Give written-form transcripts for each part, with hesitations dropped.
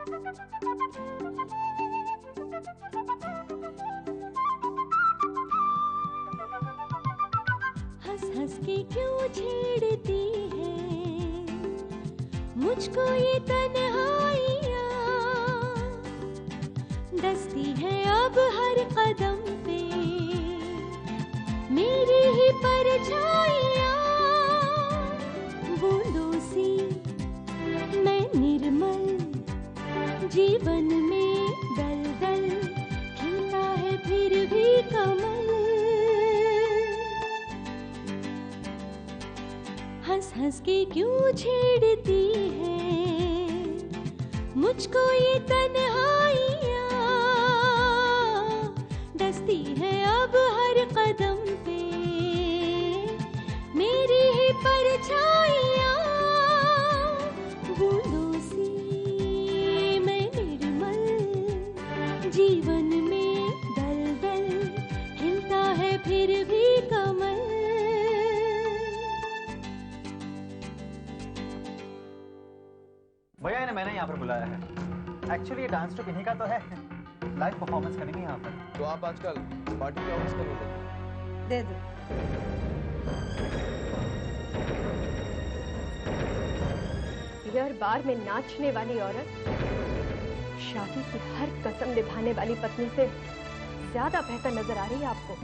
हंस हंस के क्यों छेड़ती है मुझको ये तन्हाइयाँ, डसती है अब हर कदम पे मेरी ही परछाइयाँ। बूंदों सी मैं निर्मल जीवन में दलदल, खिलता है फिर भी कमल। हंस हंस के क्यों छेड़ती है मुझको ये तन्हाइयाँ, डसती है अब हर कदम पे मेरी ही परछाइयाँ। बूंदों सी मैं निर्मल जीवन में दलदल, हिलता है फिर भी कमल। भैया इन्हें मैंने यहाँ पर बुलाया है। एक्चुअली ये डांस ट्रूप इन्हीं का तो है, लाइव परफॉर्मेंस करेंगे यहाँ पर। तो आप आजकल पार्टी में ऑफिस कर लीजिए। दे दो। बियर बार में नाचने वाली औरत शादी की हर कसम निभाने वाली पत्नी से ज्यादा बेहतर नजर आ रही है आपको।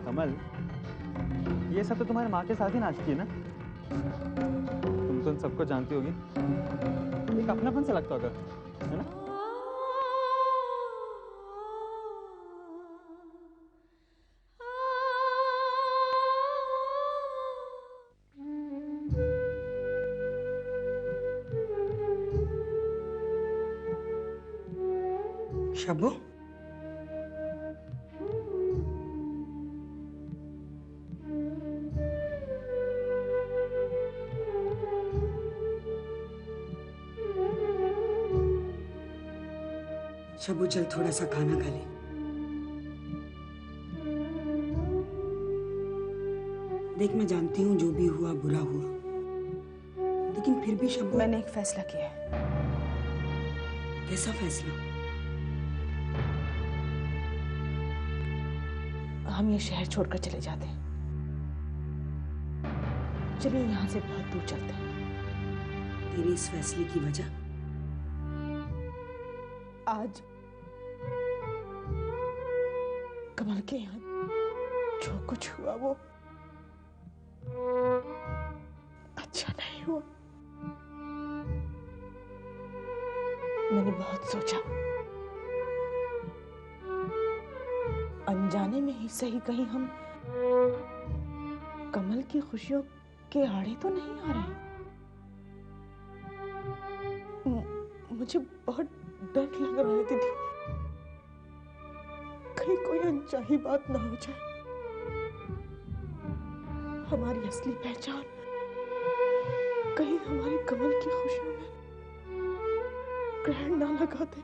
कमल, ये सब तो तुम्हारे माँ के साथ ही नाचती है ना? तुम तो उन सबको जानती होगी, एक अपनापन सा लगता होगा, है ना? शब्बू, शब्बू चल थोड़ा सा खाना खा ले। देख मैं जानती हूँ जो भी हुआ बुरा हुआ, लेकिन फिर भी शब्बू। मैंने एक फैसला किया है। कैसा फैसला? हम ये शहर छोड़कर चले जाते हैं। चलिए यहाँ से बहुत दूर चलते हैं। तेरे इस फैसले की वजह? आज कमल के यहाँ जो कुछ हुआ वो अच्छा नहीं हुआ। मैंने बहुत सोचा, अनजाने में ही सही कहीं हम कमल की खुशियों के आड़े तो नहीं आ रहे। मुझे बहुत डर लग रहा है दीदी, कहीं कोई अनचाही बात ना हो जाए, हमारी असली पहचान कहीं हमारी कमल की खुशियों में ग्रहण ना लगा दे।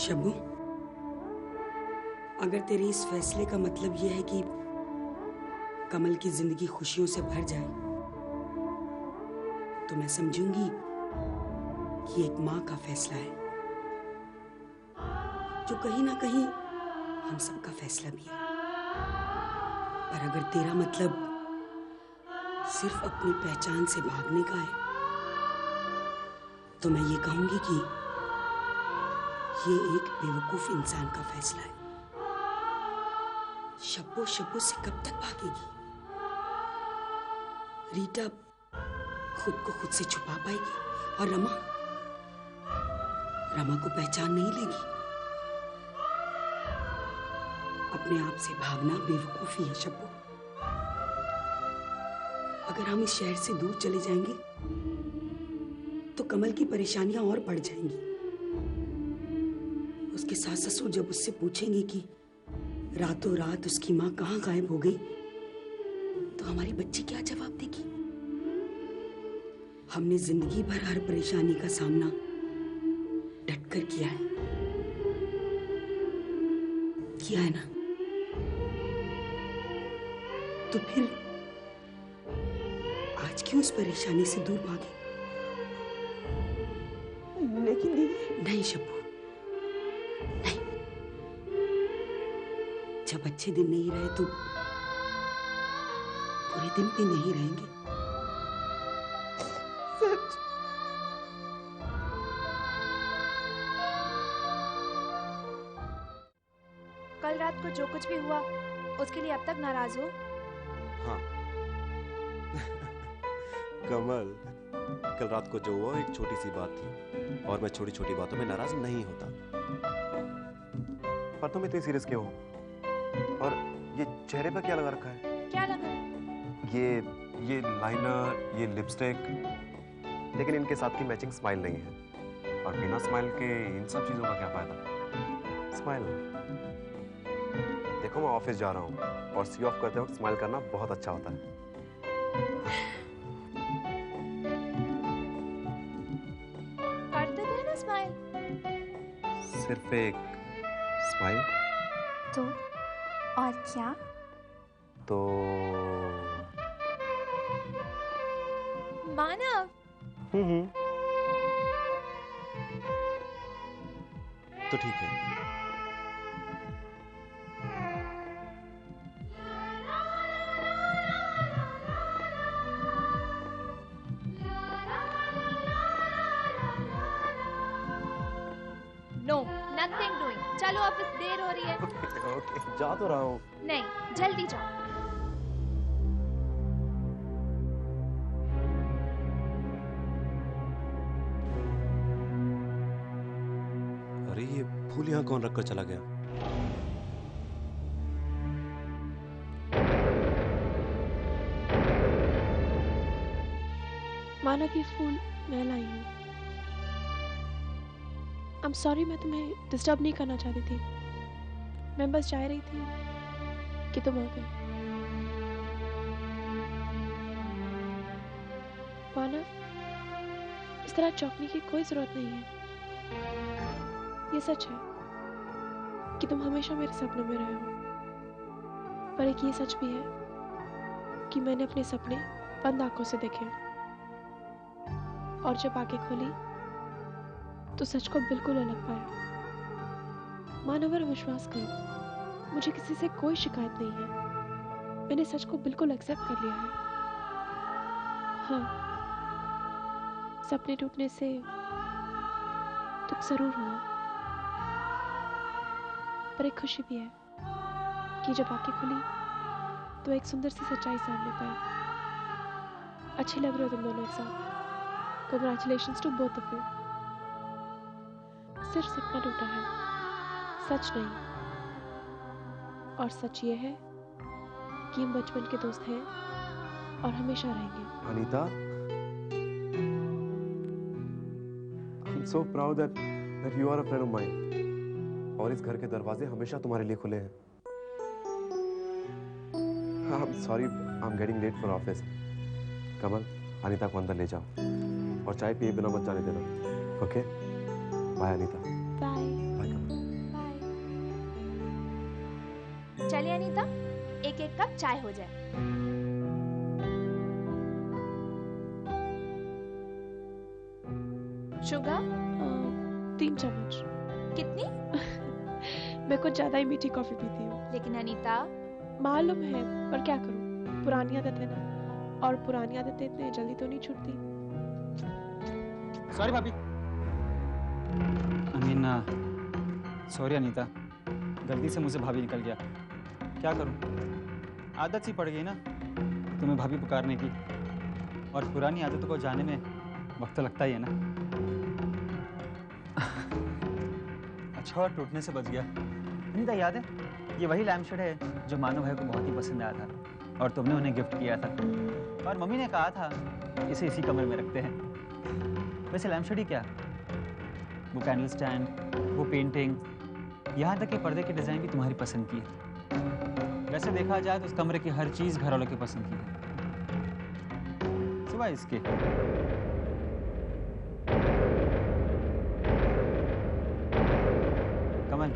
शब्बू, अगर तेरे इस फैसले का मतलब यह है कि कमल की जिंदगी खुशियों से भर जाए, तो मैं समझूंगी कि एक माँ का फैसला है, जो कहीं ना कहीं हम सबका फैसला भी है। पर अगर तेरा मतलब सिर्फ अपनी पहचान से भागने का है, तो मैं ये कहूंगी कि ये एक बेवकूफ इंसान का फैसला है। शब्बू शब्बू से कब तक भागेगी? रीटा खुद को खुद से छुपा पाएगी और रमा को पहचान नहीं लेगी। अपने आप से भागना बेवकूफी है शब्बू। अगर हम इस शहर से दूर चले जाएंगे तो कमल की परेशानियां और बढ़ जाएंगी। उसके सास ससुर जब उससे पूछेंगे कि रातों रात उसकी माँ कहाँ गायब हो गई, तो हमारी बच्ची क्या जवाब देगी? हमने जिंदगी भर हर परेशानी का सामना डटकर किया है ना? तो फिर आज क्यों उस परेशानी से दूर भागी? लेकिन दीदी, नहीं शब्बू, नहीं। जब अच्छे दिन नहीं रहे तो बुरे दिन भी नहीं रहेंगे। सच। कल रात को जो कुछ भी हुआ उसके लिए अब तक नाराज हो? हाँ। कमल, कल रात को जो हुआ एक छोटी सी बात थी और मैं छोटी छोटी बातों में नाराज नहीं होता। पर तुम इतनी सीरियस क्यों हो? और ये चेहरे पर क्या लगा रखा है? क्या लगा? ये लाइनर, ये लिपस्टिक, लेकिन इनके साथ की मैचिंग स्माइल नहीं है। और बिना स्माइल के इन सब चीजों का क्या फायदा? स्माइल। देखो मैं ऑफिस जा रहा हूँ और सी ऑफ करते वक्त स्माइल करना बहुत अच्छा होता है। करते थे ना स्माइल। सिर्फ एक स्माइल? तो और क्या? तो मानव, तो ठीक है। No, nothing doing. चलो ऑफिस, देर हो रही है। ओके, जा तो रहा हूँ। नहीं, जल्दी जाओ। अरे ये फूल यहाँ कौन रखकर चला गया? मानव, ये फूल मैं लाई हूँ। I'm sorry, मैं तुम्हें डिस्टर्ब नहीं करना चाहती थी। मैं बस चाह रही थी कि तुम आ गए। मानव, इस तरह चौंकने की कोई जरूरत नहीं है। ये सच है कि तुम हमेशा मेरे सपनों में रहे हो, पर एक ये सच भी है कि मैंने अपने सपने बंद आंखों से देखे और जब आंखें खोली तो सच को बिल्कुल अलग पाया। मानवर, विश्वास करो, मुझे किसी से कोई शिकायत नहीं है। मैंने सच को बिल्कुल एक्सेप्ट कर लिया है। हाँ, सपने टूटने से दुख जरूर हुआ, पर एक खुशी भी है कि जब आंखें खुली तो एक सुंदर सी सच्चाई सामने पाई। अच्छे लग रहे हो तुम दोनों एक साथ। Congratulations to both of you. सिर्फ सपना टूटा है, सच नहीं। और सच ये है कि हम बचपन के दोस्त हैं और हमेशा रहेंगे। Anita, I'm so proud that you are a friend of mine. और इस घर के दरवाजे हमेशा तुम्हारे लिए खुले हैं। I'm sorry, I'm getting late for office. कमल, अनीता को अंदर ले जाओ और चाय पिए बिना मत जाने देना। Okay? Bye Anita. Bye. Bye Kamal. चलिए अनीता, एक एक कप चाय हो जाए। शुगर? 3 चम्मच। कितनी? मैं कुछ ज्यादा ही मीठी कॉफी पीती हूँ। लेकिन अनीता, मालूम है, पर क्या करूँ, पुरानी आदत है ना, और पुरानी आदतें इतने जल्दी तो नहीं छूटती। सॉरी भाभी। सॉरी अनीता, गलती से मुझसे भाभी निकल गया। क्या करूं, आदत सी पड़ गई ना तुम्हें भाभी पुकारने की, और पुरानी आदतों को जाने में वक्त तो लगता ही है ना। अच्छा और टूटने से बच गया। अनीता, याद है ये वही लैम्प शेड है जो मानव भाई को बहुत ही पसंद आया था और तुमने उन्हें गिफ्ट किया था, और मम्मी ने कहा था इसे इसी कमरे में रखते हैं। वैसे लैम्प शेड ही क्या, वो कैंडल स्टैंड, वो पेंटिंग, यहाँ तक कि पर्दे के डिज़ाइन भी तुम्हारी पसंद की है। वैसे देखा जाए तो उस कमरे की हर चीज़ घर वालों की पसंद की है, सिवाय इसके। कमल,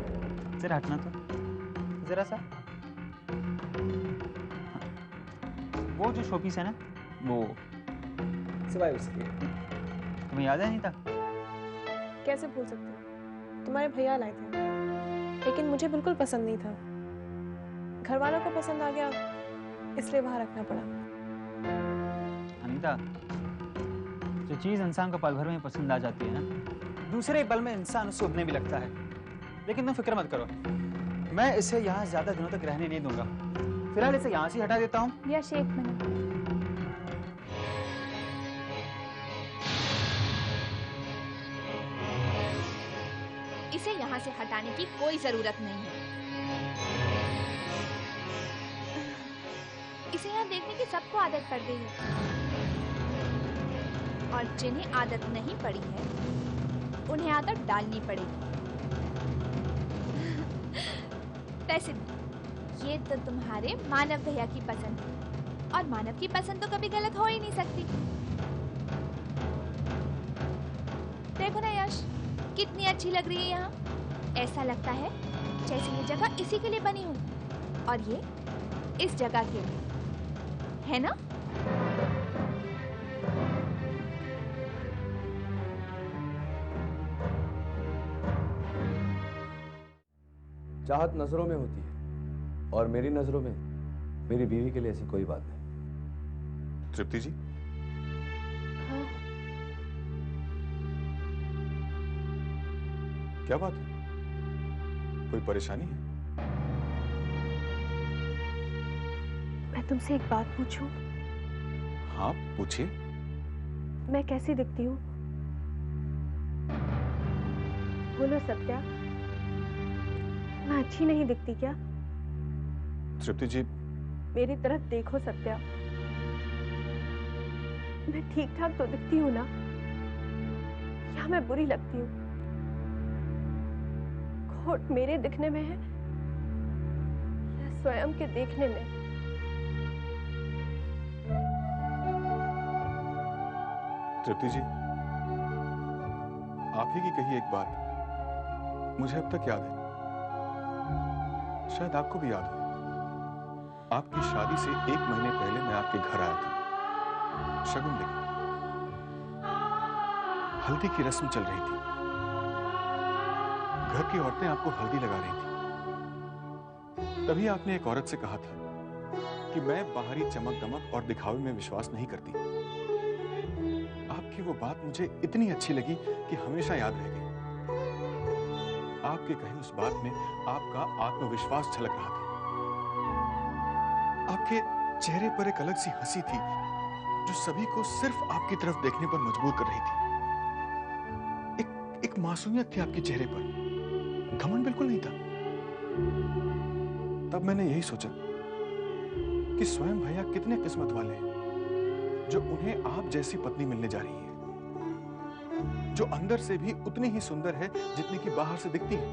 जरा हटना तो, जरा सा। वो जो शोपीस है ना, वो सिवाय उसके। तुम्हें याद है अनीता? कैसे भूल सकती हूँ? तुम्हारे भैया लाए थे, लेकिन मुझे बिल्कुल पसंद नहीं था। घर वालों को पसंद आ गया, इसलिए वहां रखना पड़ा। अनीता, जो चीज़ इंसान को पल भर में पसंद आ जाती है ना, दूसरे पल में इंसान उससे उबने भी लगता है। लेकिन तुम फिक्र मत करो, मैं इसे यहाँ ज़्यादा दिनों तक रहने नहीं दूंगा। फिलहाल इसे यहाँ से हटा देता हूँ। यश, एक मिनट। इसे यहाँ से हटाने की कोई जरूरत नहीं है। इसे यहाँ देखने की सबको आदत पड़ गई है, और जिन्हें आदत नहीं पड़ी है उन्हें आदत डालनी पड़ेगी। वैसे ये तो तुम्हारे मानव भैया की पसंद है, और मानव की पसंद तो कभी गलत हो ही नहीं सकती। देखो ना यश, कितनी अच्छी लग रही है यहाँ। ऐसा लगता है जैसे ये जगह इसी के लिए बनी हो, और ये इस जगह के लिए, है ना? चाहत नजरों में होती है, और मेरी नजरों में मेरी बीवी के लिए ऐसी कोई बात नहीं। तृप्ति जी, हाँ, क्या बात है? कोई परेशानी है? मैं तुमसे एक बात पूछूं? हाँ, पूछिए। मैं कैसी दिखती हूँ? बोलो सत्या, मैं अच्छी नहीं दिखती क्या? तृप्ति जी, मेरी तरफ देखो सत्या, मैं ठीक ठाक तो दिखती हूँ ना, या मैं बुरी लगती हूँ? खोट मेरे दिखने में है या स्वयं के देखने में? तृप्ति जी, आप ही की कही एक बात मुझे अब तक याद है, शायद आपको भी याद हो। आपकी शादी से 1 महीने पहले मैं आपके घर आया था, शगुन लेके। हल्दी की रस्म चल रही थी, घर की औरतें आपको हल्दी लगा रही थी। तभी आपने एक औरत से कहा था कि मैं बाहरी चमक दमक और दिखावे में विश्वास नहीं करती। आपकी वो बात मुझे इतनी अच्छी लगी कि हमेशा याद रह गई। आपके कहे उस बात में आपका आत्मविश्वास झलक रहा था। आपके चेहरे पर एक अलग सी हंसी थी जो सभी को सिर्फ आपकी तरफ देखने पर मजबूर कर रही थी। एक मासूमियत थी आपके चेहरे पर, घमंड बिल्कुल नहीं था। तब मैंने यही सोचा कि स्वयं भैया कितने किस्मत वाले हैं जो उन्हें आप जैसी पत्नी मिलने जा रही है, जो अंदर से भी उतनी ही सुंदर है जितनी कि बाहर से दिखती है,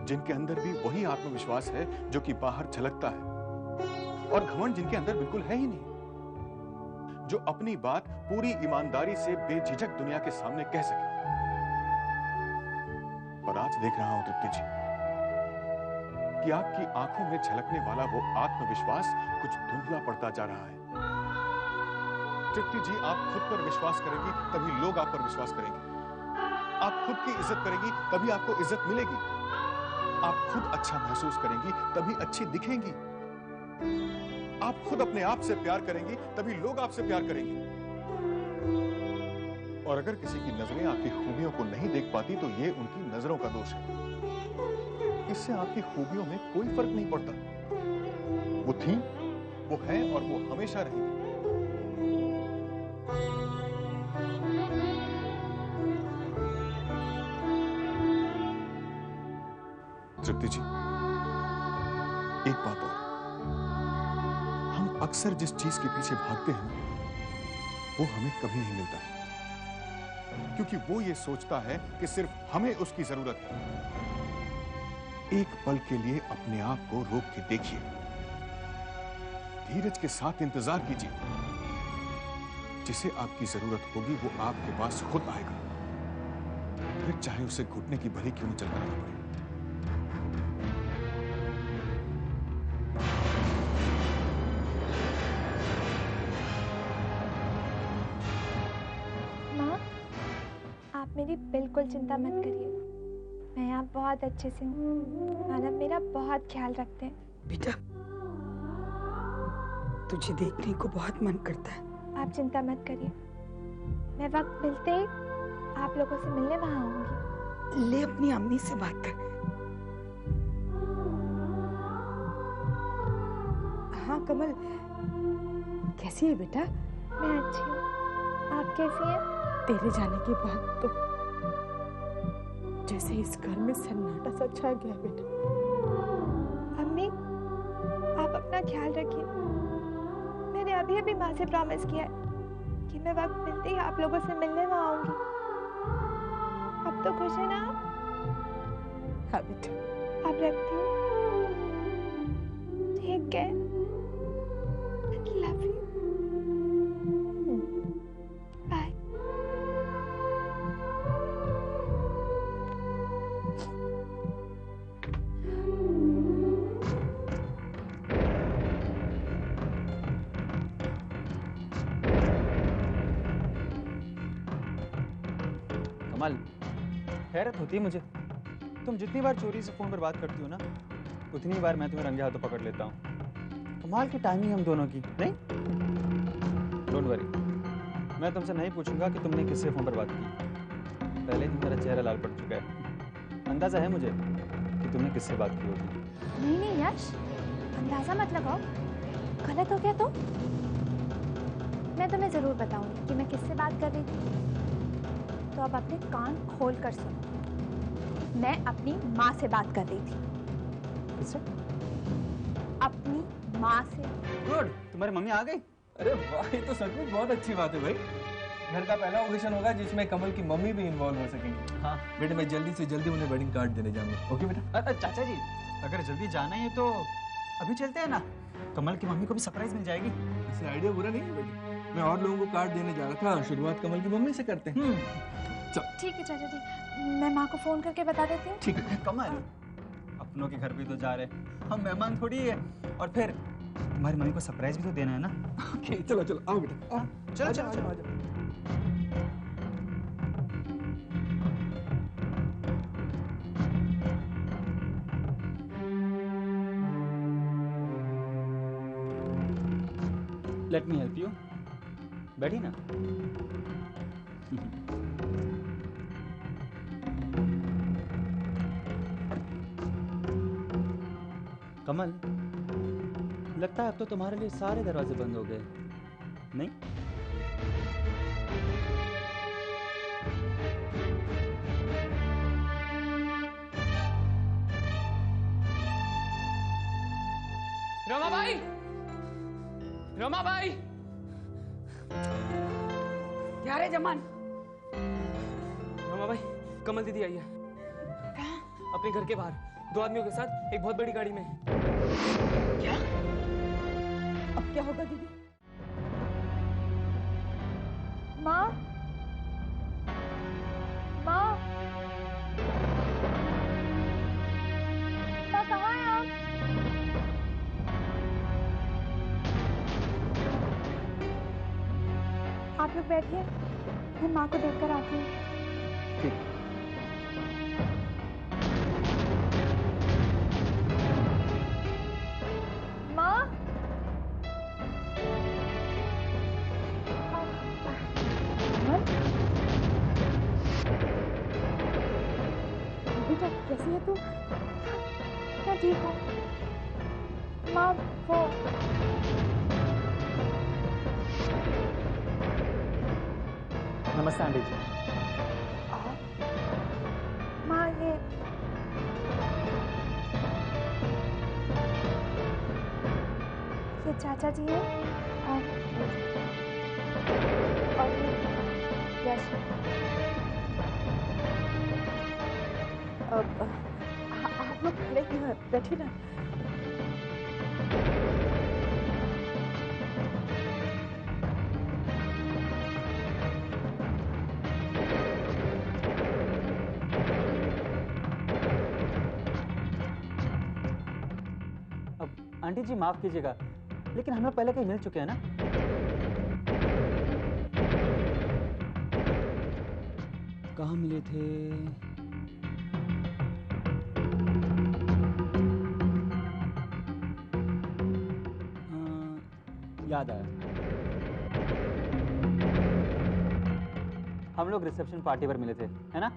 जिनके अंदर भी वही आत्मविश्वास है जो कि बाहर झलकता है, और घमंड जिनके अंदर बिल्कुल है ही नहीं, जो अपनी बात पूरी ईमानदारी से बेझिझक दुनिया के सामने कह सके। पर आज देख रहा हूं तृप्ति जी कि आपकी आंखों में झलकने वाला वो आत्मविश्वास कुछ धुंधला पड़ता जा रहा है। तृप्ति जी, आप खुद पर विश्वास करेंगी तभी लोग आप पर विश्वास करेंगे। आप खुद की इज्जत करेंगी तभी आपको इज्जत मिलेगी। आप खुद अच्छा महसूस करेंगी तभी अच्छी दिखेंगी। आप खुद अपने आप से प्यार करेंगी तभी लोग आपसे प्यार करेंगे। और अगर किसी की नजरें आपकी खूबियों को नहीं देख पाती तो ये उनकी नजरों का दोष है। इससे आपकी खूबियों में कोई फर्क नहीं पड़ता। वो थी, वो है और वो हमेशा रहेगी। तृप्ति जी, एक बात और, हम अक्सर जिस चीज के पीछे भागते हैं वो हमें कभी नहीं मिलता, क्योंकि वो ये सोचता है कि सिर्फ हमें उसकी जरूरत है। एक पल के लिए अपने आप को रोक के देखिए, धीरज के साथ इंतजार कीजिए। जिसे आपकी जरूरत होगी वो आपके पास खुद आएगा, फिर चाहे उसे घुटने की भरी क्यों न चल करना पड़े। मेरी बिल्कुल चिंता मत करिए, मैं यहाँ बहुत अच्छे से हूँ। मानव मेरा बहुत ख्याल रखते हैं। बेटा, तुझे देखने को बहुत मन करता है। आप चिंता मत करिए, मैं वक्त मिलते ही आप लोगों से मिलने वहाँ आऊंगी। ले अपनी अम्मी से बात कर। हाँ कमल, कैसी है बेटा? मैं अच्छी हूँ, आप कैसी हैं? तेरे जाने के बाद तो जैसे इस घर में सन्नाटा सा छा गया बेटा। अम्मी, आप अपना ख्याल रखिए। मैंने अभी अभी माँ से प्रॉमिस किया है कि मैं वक्त मिलते ही आप लोगों से मिलने वहाँ आऊंगी। अब तो खुश है ना आप? हाँ बेटा। अब रखती हूँ। ठीक है। Love you. बाय। कमल, हैरत होती है मुझे, तुम जितनी बार चोरी से फोन पर बात करती हो ना, उतनी बार मैं तुम्हें रंगे हाथों पकड़ लेता हूँ। कमाल की टाइमिंग हम दोनों की, नहीं? डोंट वरी, मैं तुमसे नहीं पूछूंगा कि तुमने किससे फोन पर बात की। पहले ही मेरा चेहरा लाल पड़ चुका है। अंदाजा है मुझे कि तुमने किससे बात की होगी। नहीं नहीं यश, अंदाजा मत लगाओ, गलत हो गया तो मैं तुम्हें जरूर बताऊंगी कि मैं किससे बात कर रही थी। तो अब अपने कान खोल कर सुनो। मैं अपनी माँ से बात कर रही थी। किससे? अपनी माँ से। गुड, तुम्हारी मम्मी आ गई? अरे वाह, ये तो सच में बहुत अच्छी बात है भाई। घर का पहला ऑकेशन होगा जिसमें कमल की मम्मी भी इन्वॉल्व हो सकेंगी। हाँ बेटे, मैं जल्दी से जल्दी उन्हें वेडिंग कार्ड देने जाऊंगा। ओके बेटा? चाचा जी, अगर जल्दी जाना है तो अभी चलते हैं ना, कमल की मम्मी को भी सरप्राइज मिल जाएगी। इसे आइडिया बुरा नहीं है बेटे। मैं और लोगों को कार्ड देने जा रहा था, शुरुआत कमल की मम्मी से करते हैं। ठीक है चाचा जी, मैं माँ को फोन करके बता देती हूँ। ठीक है। कमल, अपनों के घर भी तो जा रहे, हम मेहमान थोड़ी है, और फिर तुम्हारी मम्मी को सरप्राइज भी तो देना है ना। ओके, चलो चलो, आओ बेटा, आओ। चलो चलो चलो। Let me help you. बैठी ना। कमल, लगता है अब तो तुम्हारे लिए सारे दरवाजे बंद हो गए, नहीं? रमाबाई, रमाबाई, क्या रे जमान? रमाबाई, कमल दीदी आई है। अपने घर के बाहर 2 आदमियों के साथ एक बहुत बड़ी गाड़ी में। क्या? अब क्या होगा दीदी? माँ, माँ, माँ कहाँ हैं आप? आप लोग बैठिए, मैं माँ को देखकर आती हूँ। ठीक। माँ, बेटा कैसी है तू? मैं ठीक हूँ। माँ, वो नमस्ते आंटी जी। माँ, ये चाचा जी हैं और ये यश। आप लोग नहीं, बैठिए ना। आंटी जी माफ कीजिएगा, लेकिन हम लोग पहले कहीं मिल चुके हैं ना। कहाँ मिले थे? याद आया, हम लोग रिसेप्शन पार्टी पर मिले थे, है ना?